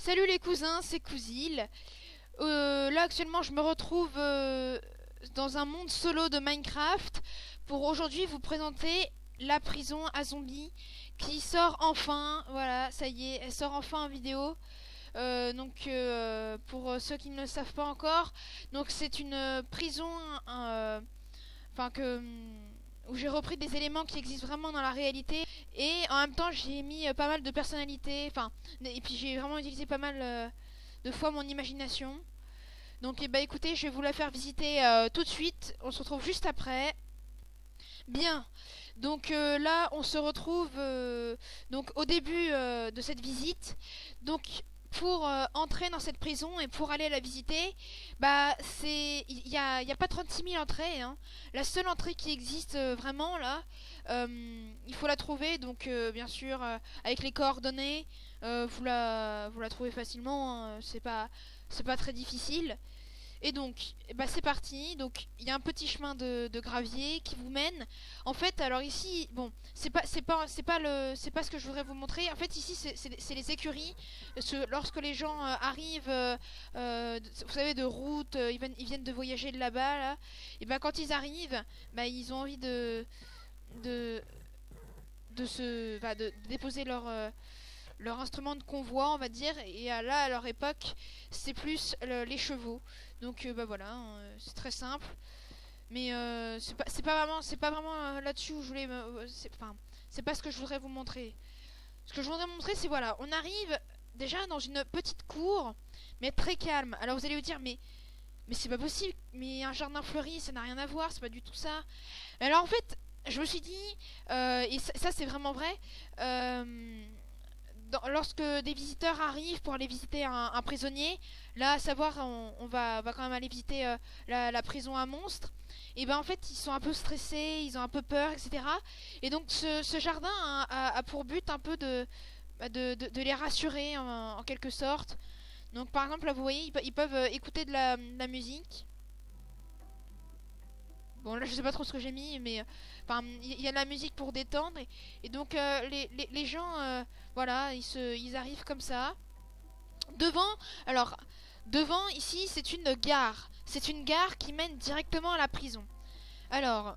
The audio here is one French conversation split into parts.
Salut les cousins, c'est Couzil. Là actuellement je me retrouve dans un monde solo de Minecraft pour aujourd'hui vous présenter la prison à zombies qui sort enfin. Voilà, ça y est, elle sort enfin en vidéo. Pour ceux qui ne le savent pas encore, donc c'est une prison, enfin que où j'ai repris des éléments qui existent vraiment dans la réalité et en même temps j'ai mis pas mal de personnalités, enfin et puis j'ai vraiment utilisé pas mal de fois mon imagination. Donc bah écoutez, je vais vous la faire visiter tout de suite. On se retrouve juste après. Bien. Donc là, on se retrouve donc au début de cette visite. Donc pour entrer dans cette prison et pour aller la visiter, bah c'est il y a pas 36 000 entrées, hein. La seule entrée qui existe vraiment là, il faut la trouver. Donc bien sûr avec les coordonnées, vous la trouvez facilement, hein. C'est pas très difficile. Et donc, bah c'est parti. Donc, il y a un petit chemin de gravier qui vous mène. En fait, alors ici, bon, c'est pas ce que je voudrais vous montrer. En fait, ici, c'est les écuries. Lorsque les gens arrivent, vous savez, de route, ils viennent de voyager de là-bas, là. Et bah quand ils arrivent, bah ils ont envie de, de déposer leur instrument de convoi, on va dire. Et là, à leur époque, c'est plus les chevaux. Donc bah voilà, hein, c'est très simple. Mais c'est pas vraiment là-dessus où je voulais enfin, c'est pas ce que je voudrais vous montrer. Ce que je voudrais vous montrer, c'est voilà, on arrive déjà dans une petite cour, mais très calme. Alors vous allez vous dire, mais c'est pas possible, mais un jardin fleuri, ça n'a rien à voir, c'est pas du tout ça. Alors en fait, je me suis dit, et ça c'est vraiment vrai, lorsque des visiteurs arrivent pour aller visiter un prisonnier, là à savoir on va quand même aller visiter la prison à monstres, et ben en fait ils sont un peu stressés, ils ont un peu peur, etc. Et donc ce jardin a pour but un peu de les rassurer en quelque sorte. Donc par exemple là vous voyez ils peuvent écouter de la musique. Bon là je sais pas trop ce que j'ai mis, mais enfin il y a de la musique pour détendre, et donc les gens voilà ils arrivent comme ça devant. Alors devant ici c'est une gare qui mène directement à la prison. Alors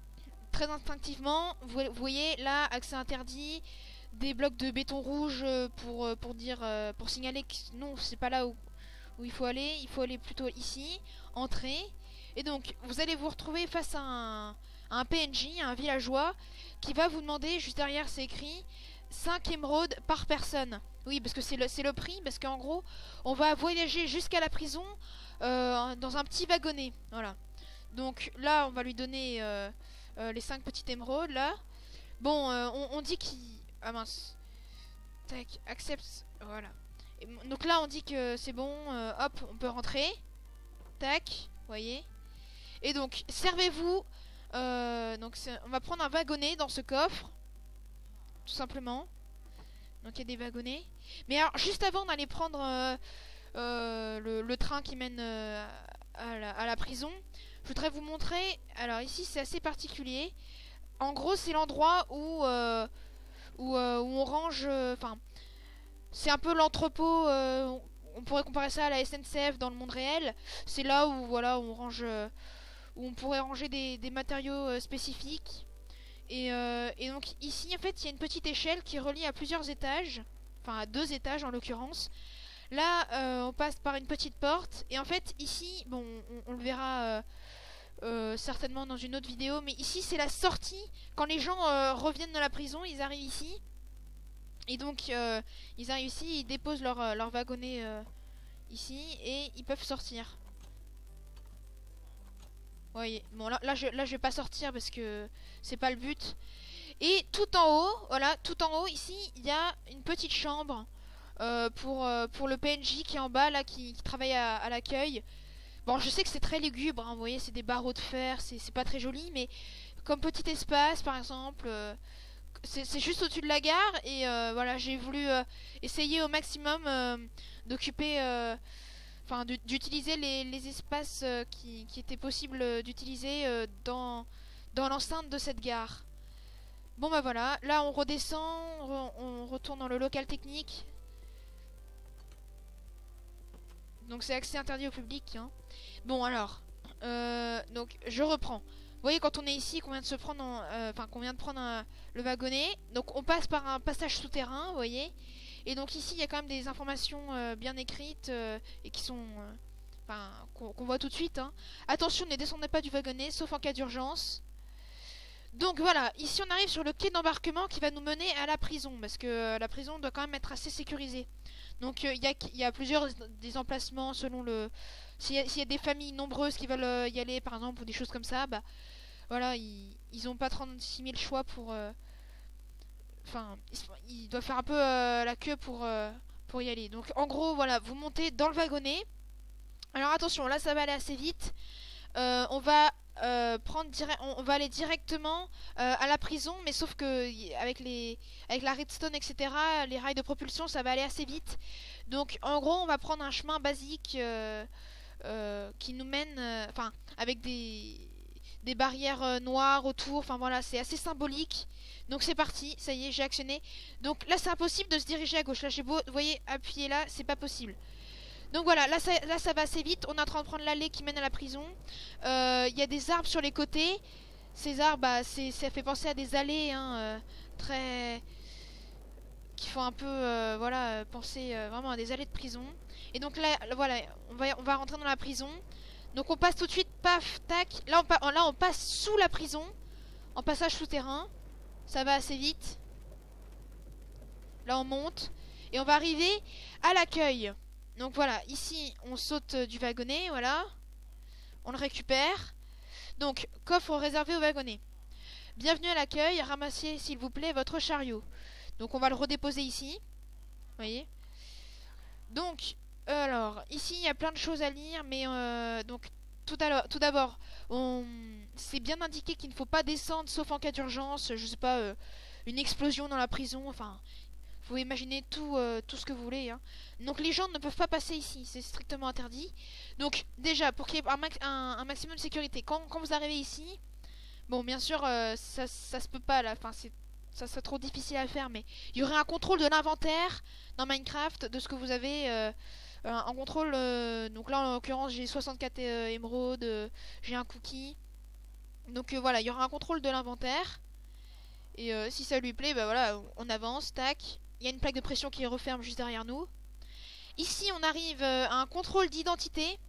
très instinctivement vous voyez là accès interdit, des blocs de béton rouge pour dire pour signaler que non c'est pas là où il faut aller plutôt ici, entrer. Et donc, vous allez vous retrouver face à un PNJ, un villageois, qui va vous demander, juste derrière c'est écrit, 5 émeraudes par personne. Oui, parce que c'est le prix, parce qu'en gros, on va voyager jusqu'à la prison dans un petit wagonnet. Voilà. Donc là, on va lui donner les 5 petites émeraudes, là. Bon, on dit qu'il... Ah mince. Tac, accepte. Voilà. Donc là, on dit que c'est bon, hop, on peut rentrer. Tac, voyez. Et donc, servez-vous. On va prendre un wagonnet dans ce coffre, tout simplement. Donc il y a des wagonnets. Mais alors, juste avant d'aller prendre le train qui mène à la prison, je voudrais vous montrer. Alors ici, c'est assez particulier. En gros, c'est l'endroit où on range. Enfin, c'est un peu l'entrepôt. On pourrait comparer ça à la SNCF dans le monde réel. C'est là où voilà, on range, où on pourrait ranger des matériaux spécifiques. Et donc ici, en fait, il y a une petite échelle qui relie à plusieurs étages, enfin à 2 étages en l'occurrence. Là, on passe par une petite porte. Et en fait, ici, bon, on le verra certainement dans une autre vidéo, mais ici, c'est la sortie. Quand les gens reviennent de la prison, ils arrivent ici. Et donc, ils arrivent ici, ils déposent leur wagonnet ici, et ils peuvent sortir. Oui, bon là je vais pas sortir parce que c'est pas le but. Et tout en haut, voilà, tout en haut ici, il y a une petite chambre pour le PNJ qui est en bas là, qui travaille à l'accueil. Bon, je sais que c'est très lugubre, hein, vous voyez, c'est des barreaux de fer, c'est pas très joli, mais comme petit espace par exemple, c'est juste au-dessus de la gare, et voilà, j'ai voulu essayer au maximum d'occuper. Enfin, d'utiliser les espaces qui étaient possibles d'utiliser dans l'enceinte de cette gare. Bon bah voilà, là on redescend, on retourne dans le local technique. Donc c'est accès interdit au public, hein. Bon alors, donc je reprends. Vous voyez quand on est ici, qu'on vient de se prendre, enfin qu'on vient de prendre le wagonnet. Donc on passe par un passage souterrain, vous voyez. Et donc ici il y a quand même des informations bien écrites et qui sont, enfin qu'on voit tout de suite, hein. Attention, ne descendez pas du wagonnet, sauf en cas d'urgence. Donc voilà, ici on arrive sur le quai d'embarquement qui va nous mener à la prison, parce que la prison doit quand même être assez sécurisée. Donc il y a plusieurs des emplacements selon le... S'il y a des familles nombreuses qui veulent y aller par exemple, ou des choses comme ça, bah voilà, ils ont pas 36 000 choix pour... Enfin, ils doivent faire un peu la queue pour y aller. Donc en gros, voilà, vous montez dans le wagonnet. Alors attention, là ça va aller assez vite. On va on va aller directement à la prison, mais sauf que avec la redstone, etc., les rails de propulsion, ça va aller assez vite. Donc en gros, on va prendre un chemin basique qui nous mène, enfin, avec des barrières noires autour. Enfin voilà, c'est assez symbolique. Donc c'est parti, ça y est, j'ai actionné. Donc là, c'est impossible de se diriger à gauche. Là, j'ai beau, vous voyez, appuyer là, c'est pas possible. Donc voilà, là ça va assez vite. On est en train de prendre l'allée qui mène à la prison. Il y a des arbres sur les côtés. Ces arbres, bah, ça fait penser à des allées, hein, très... qui font un peu, voilà, penser vraiment à des allées de prison. Et donc là, voilà, on va rentrer dans la prison. Donc on passe tout de suite, paf, tac. Là on passe sous la prison, en passage souterrain. Ça va assez vite. Là on monte. Et on va arriver à l'accueil. Donc voilà, ici on saute du wagonnet, voilà. On le récupère. Donc, coffre réservé au wagonnet. Bienvenue à l'accueil, ramassez s'il vous plaît votre chariot. Donc on va le redéposer ici. Vous voyez. Donc, alors, ici il y a plein de choses à lire, mais donc tout d'abord, c'est bien indiqué qu'il ne faut pas descendre sauf en cas d'urgence, je sais pas, une explosion dans la prison, enfin... Vous imaginez tout ce que vous voulez, hein. Donc les gens ne peuvent pas passer ici, c'est strictement interdit. Donc déjà, pour qu'il y ait un maximum de sécurité, quand vous arrivez ici, bon bien sûr ça se peut pas là, enfin ça serait trop difficile à faire, mais il y aurait un contrôle de l'inventaire dans Minecraft, de ce que vous avez, un contrôle, donc là en l'occurrence j'ai 64 émeraudes, j'ai un cookie. Donc voilà, il y aura un contrôle de l'inventaire. Et si ça lui plaît, bah voilà, on avance, tac. Il y a une plaque de pression qui referme juste derrière nous. Ici, on arrive à un contrôle d'identité.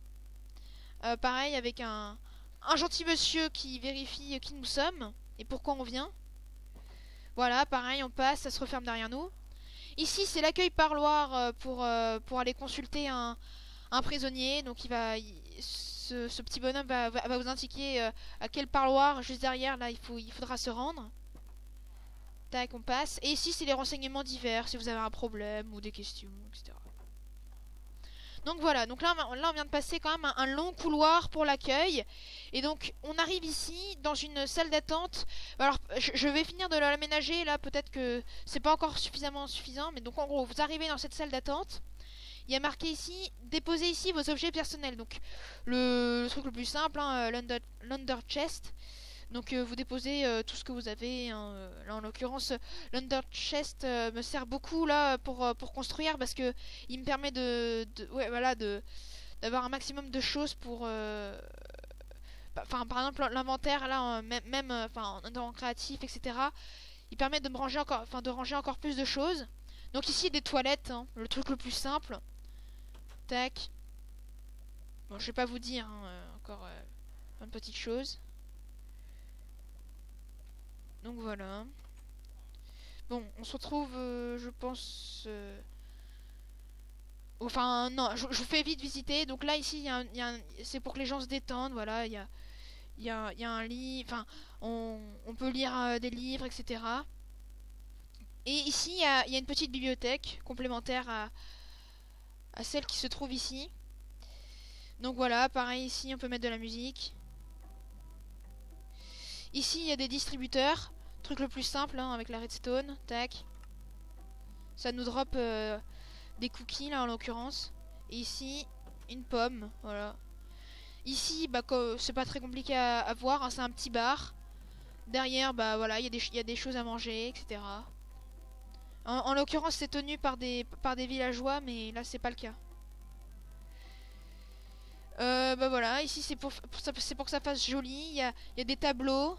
Pareil, avec un gentil monsieur qui vérifie qui nous sommes et pourquoi on vient. Voilà, pareil, on passe, ça se referme derrière nous. Ici, c'est l'accueil parloir pour aller consulter un prisonnier. Donc, ce petit bonhomme va vous indiquer à quel parloir, juste derrière, là, il faudra se rendre. Tac, on passe. Et ici, c'est les renseignements divers, si vous avez un problème ou des questions, etc. Donc voilà, donc là on vient de passer quand même un long couloir pour l'accueil. Et donc, on arrive ici, dans une salle d'attente. Alors, je vais finir de l'aménager, là, peut-être que c'est pas encore suffisant. Mais donc, en gros, vous arrivez dans cette salle d'attente. Il y a marqué ici, déposez ici vos objets personnels. Donc, le truc le plus simple, hein, l'under chest. Donc vous déposez tout ce que vous avez, hein. Là en l'occurrence l'under chest me sert beaucoup là pour construire, parce que il me permet ouais, voilà, d'avoir un maximum de choses pour enfin par exemple l'inventaire là, même enfin en créatif, etc. Il permet de me ranger encore, enfin de ranger encore plus de choses. Donc ici des toilettes, hein, le truc le plus simple. Tac. Bon, je vais pas vous dire, hein, encore une petite chose. Donc voilà. Bon, on se retrouve, je pense... Enfin, non, je vous fais vite visiter. Donc là, ici, c'est pour que les gens se détendent. Voilà, il y a un lit. Enfin, on peut lire des livres, etc. Et ici, il y a une petite bibliothèque complémentaire à celle qui se trouve ici. Donc voilà, pareil, ici, on peut mettre de la musique. Ici, il y a des distributeurs. Truc le plus simple, hein, avec la redstone. Tac. Ça nous drop des cookies, là, en l'occurrence. Et ici, une pomme. Voilà. Ici, bah, c'est pas très compliqué à voir, hein, c'est un petit bar. Derrière, bah voilà, il y a des choses à manger, etc. En l'occurrence, c'est tenu par des villageois, mais là, c'est pas le cas. Bah voilà, ici c'est pour que ça fasse joli. Il y a des tableaux.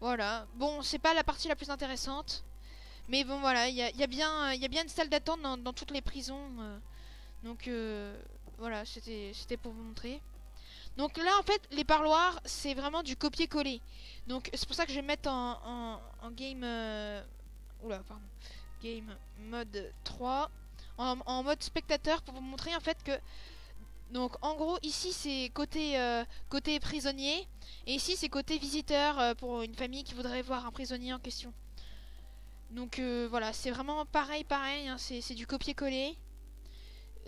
Voilà. Bon, c'est pas la partie la plus intéressante. Mais bon, voilà, il y a bien une salle d'attente dans toutes les prisons. Donc, voilà, c'était pour vous montrer. Donc là, en fait, les parloirs, c'est vraiment du copier-coller. Donc, c'est pour ça que je vais mettre en game... oula, pardon. Game mode 3. En mode spectateur pour vous montrer, en fait, que... Donc, en gros, ici, c'est côté prisonnier. Et ici, c'est côté visiteur pour une famille qui voudrait voir un prisonnier en question. Donc, voilà, c'est vraiment pareil, hein, c'est du copier-coller.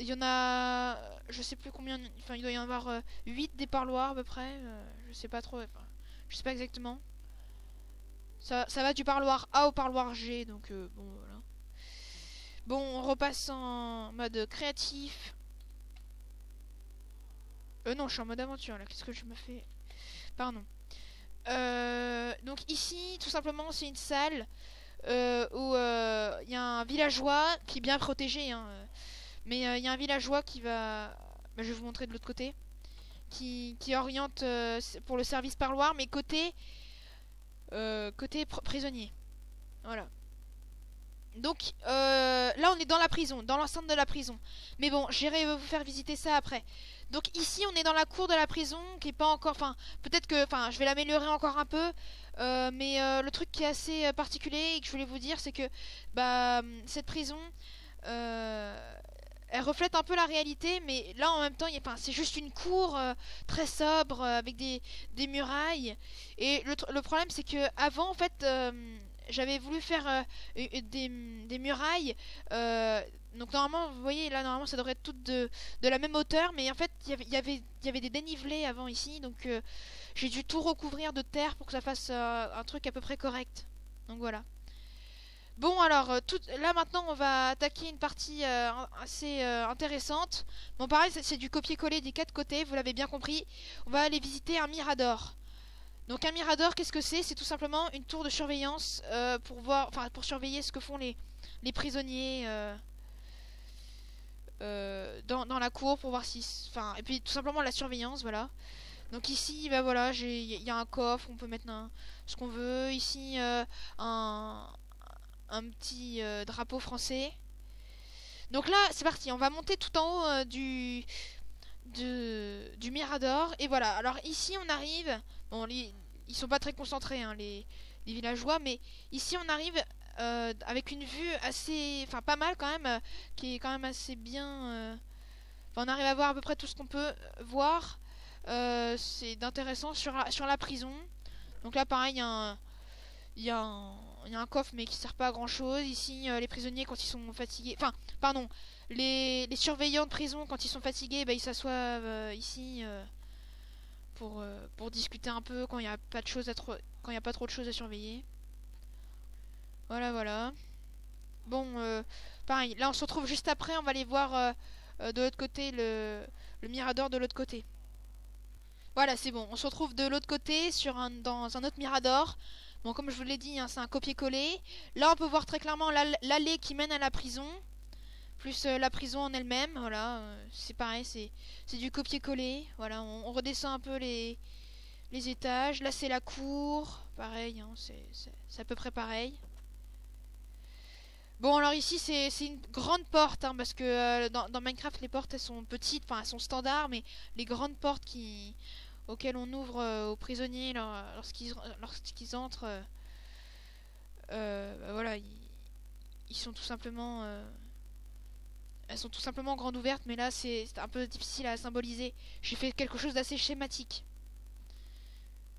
Il y en a, je sais plus combien, enfin il doit y en avoir 8 des parloirs à peu près, je sais pas trop, enfin, je sais pas exactement. Ça va du parloir A au parloir G, donc bon voilà. Bon, on repasse en mode créatif. Non, je suis en mode aventure là, qu'est-ce que je me fais? Pardon. Donc ici, tout simplement, c'est une salle où il y a un villageois qui est bien protégé, hein, mais il y a un villageois qui va... Bah, je vais vous montrer de l'autre côté. Qui oriente pour le service parloir, mais côté prisonnier. Voilà. Donc là, on est dans la prison, dans l'enceinte de la prison. Mais bon, j'irai vous faire visiter ça après. Donc ici, on est dans la cour de la prison, qui est pas encore... Enfin, peut-être que... Enfin, je vais l'améliorer encore un peu. Mais le truc qui est assez particulier et que je voulais vous dire, c'est que... Bah, cette prison... elle reflète un peu la réalité, mais là en même temps, enfin, c'est juste une cour très sobre avec des murailles. Et le problème, c'est que avant, en fait, j'avais voulu faire des murailles. Donc normalement, vous voyez, là normalement, ça devrait être toutes de la même hauteur, mais en fait, il y avait des dénivelés avant ici, donc j'ai dû tout recouvrir de terre pour que ça fasse un truc à peu près correct. Donc voilà. Bon alors, là maintenant on va attaquer une partie assez intéressante. Bon pareil, c'est du copier-coller des quatre côtés, vous l'avez bien compris. On va aller visiter un mirador. Donc un mirador, qu'est-ce que c'est? C'est tout simplement une tour de surveillance pour voir, enfin pour surveiller ce que font les prisonniers dans la cour pour voir si... Enfin, et puis tout simplement la surveillance, voilà. Donc ici, bah voilà, il y a un coffre, on peut mettre ce qu'on veut. Ici, un petit drapeau français. Donc là, c'est parti, on va monter tout en haut du Mirador. Et voilà, alors ici on arrive... Bon, ils sont pas très concentrés, hein, les villageois, mais ici on arrive avec une vue assez... Enfin, pas mal quand même, qui est quand même assez bien... Enfin, on arrive à voir à peu près tout ce qu'on peut voir. C'est d'intéressant sur la prison. Donc là, pareil, il y a un coffre mais qui sert pas à grand chose. Ici, les prisonniers quand ils sont fatigués... Enfin, pardon, les surveillants de prison quand ils sont fatigués, bah, ils s'assoient ici pour discuter un peu quand il n'y a pas de choses quand il y a pas trop de choses à surveiller. Voilà, voilà. Bon, pareil, là on se retrouve juste après, on va aller voir de l'autre côté le Mirador de l'autre côté. Voilà, c'est bon. On se retrouve de l'autre côté dans un autre Mirador. Bon, comme je vous l'ai dit, hein, c'est un copier-coller. Là, on peut voir très clairement l'allée qui mène à la prison. Plus la prison en elle-même. Voilà, c'est pareil, c'est du copier-coller. Voilà, on redescend un peu les étages. Là, c'est la cour. Pareil, hein, c'est à peu près pareil. Bon, alors ici, c'est une grande porte, hein, parce que dans Minecraft, les portes, elles sont petites, enfin, elles sont standards, mais les grandes portes auxquelles on ouvre aux prisonniers lorsqu'ils entrent, bah voilà, ils sont tout simplement... elles sont tout simplement grandes ouvertes, mais là, c'est un peu difficile à symboliser. J'ai fait quelque chose d'assez schématique.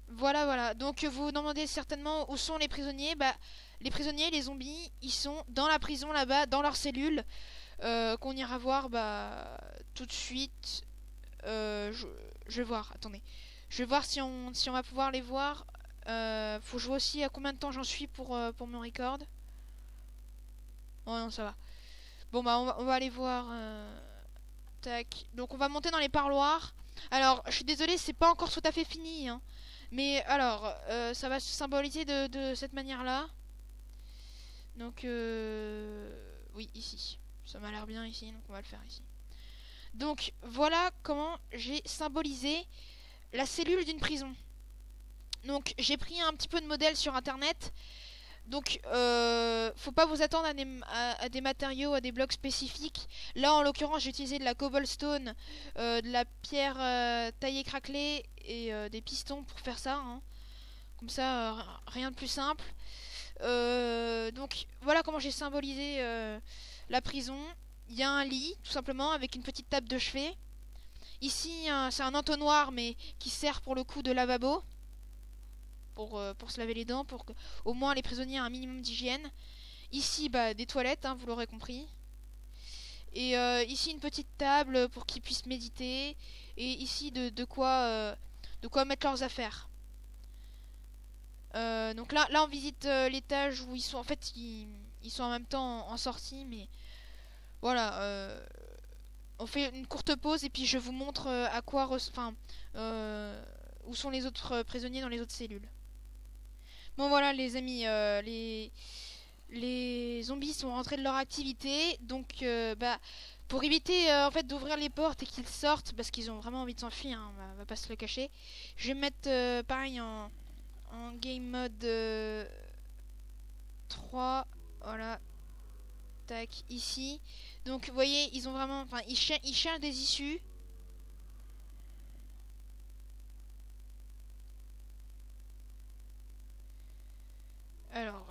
Voilà, voilà. Donc vous vous demandez certainement où sont les prisonniers. Bah, les prisonniers, les zombies, ils sont dans la prison là-bas, dans leurs cellules, qu'on ira voir tout de suite. Je vais voir, attendez. Je vais voir si on va pouvoir les voir. Faut jouer aussi à combien de temps j'en suis pour mon record. Oh non, ça va. Bon, bah, on va aller voir. Tac. Donc, on va monter dans les parloirs. Alors, je suis désolée, c'est pas encore tout à fait fini, hein. Mais alors, ça va se symboliser de cette manière-là. Donc, oui, ici. Ça m'a l'air bien ici, donc on va le faire ici. Donc voilà comment j'ai symbolisé la cellule d'une prison. Donc j'ai pris un petit peu de modèle sur internet. Donc faut pas vous attendre à des matériaux, à des blocs spécifiques. Là en l'occurrence j'ai utilisé de la cobblestone, de la pierre taillée craquelée et des pistons pour faire ça, hein. Comme ça, rien de plus simple. Donc voilà comment j'ai symbolisé la prison. Il y a un lit tout simplement avec une petite table de chevet. Ici c'est un entonnoir mais qui sert pour le coup de lavabo. Pour se laver les dents, pour que au moins les prisonniers aient un minimum d'hygiène. Ici, bah, des toilettes, hein, vous l'aurez compris. Et ici, une petite table pour qu'ils puissent méditer. Et ici, de quoi mettre leurs affaires. Donc là, on visite l'étage où ils sont. En fait, ils sont en même temps en sortie, mais voilà. On fait une courte pause et puis je vous montre à quoi, enfin, où sont les autres prisonniers dans les autres cellules. Bon voilà les amis, les zombies sont rentrés de leur activité, donc bah, pour éviter en fait d'ouvrir les portes et qu'ils sortent, parce qu'ils ont vraiment envie de s'enfuir, hein, on va pas se le cacher, je vais mettre pareil en game mode 3, voilà, tac, ici. Donc vous voyez, ils ont vraiment, enfin ils cherchent des issues. Alors,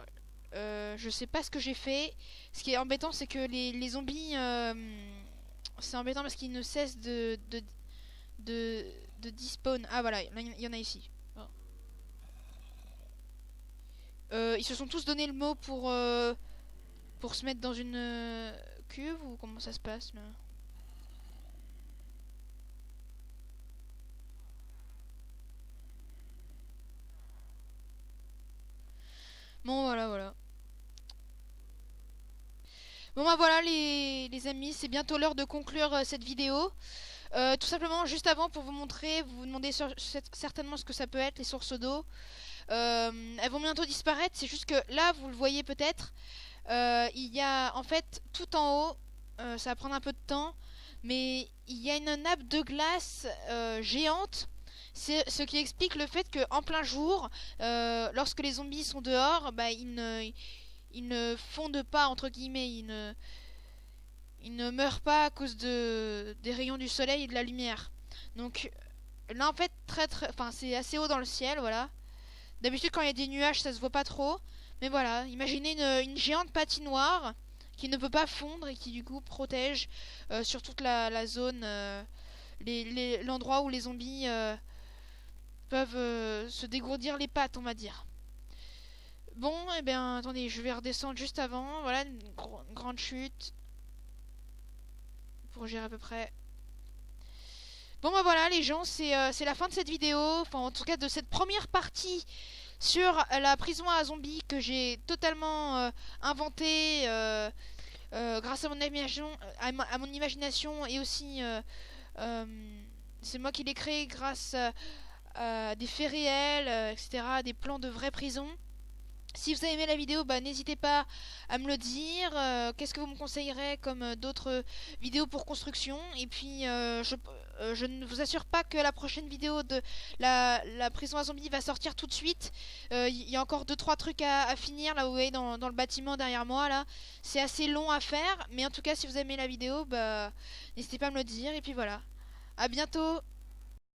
je sais pas ce que j'ai fait. Ce qui est embêtant, c'est que les zombies, c'est embêtant parce qu'ils ne cessent de, despawn. Ah voilà, il y en a ici. Oh. Ils se sont tous donné le mot pour se mettre dans une cuve ou comment ça se passe là? Bon voilà. Bon bah voilà les amis, c'est bientôt l'heure de conclure cette vidéo. Tout simplement, juste avant, pour vous montrer, vous vous demandez certainement ce que ça peut être, les sources d'eau. Elles vont bientôt disparaître, c'est juste que là, vous le voyez peut-être, il y a en fait tout en haut, ça va prendre un peu de temps, mais il y a une nappe de glace géante. C'est ce qui explique le fait qu'en plein jour, lorsque les zombies sont dehors, bah, ils ne fondent pas, entre guillemets, ils ne meurent pas à cause des rayons du soleil et de la lumière. Donc là en fait enfin c'est assez haut dans le ciel, voilà. D'habitude quand il y a des nuages ça se voit pas trop, mais voilà, imaginez une géante patinoire qui ne peut pas fondre et qui du coup protège sur toute la zone, l'endroit où les zombies peuvent se dégourdir les pattes, on va dire. Bon, et bien attendez, je vais redescendre juste avant, voilà, une grande chute pour gérer à peu près. Bon bah voilà les gens, c'est la fin de cette vidéo, enfin en tout cas de cette première partie sur la prison à zombies que j'ai totalement inventée grâce à mon imagination, à mon imagination et aussi euh, c'est moi qui l'ai créé grâce à des faits réels, etc., des plans de vraies prisons. Si vous avez aimé la vidéo, bah, n'hésitez pas à me le dire. Qu'est-ce que vous me conseillerez comme d'autres vidéos pour construction? Et puis, je ne vous assure pas que la prochaine vidéo de la prison à zombies va sortir tout de suite. Il y a encore 2-3 trucs à finir, là, vous voyez, dans le bâtiment derrière moi, là. C'est assez long à faire, mais en tout cas, si vous avez aimé la vidéo, bah, n'hésitez pas à me le dire. Et puis voilà. À bientôt!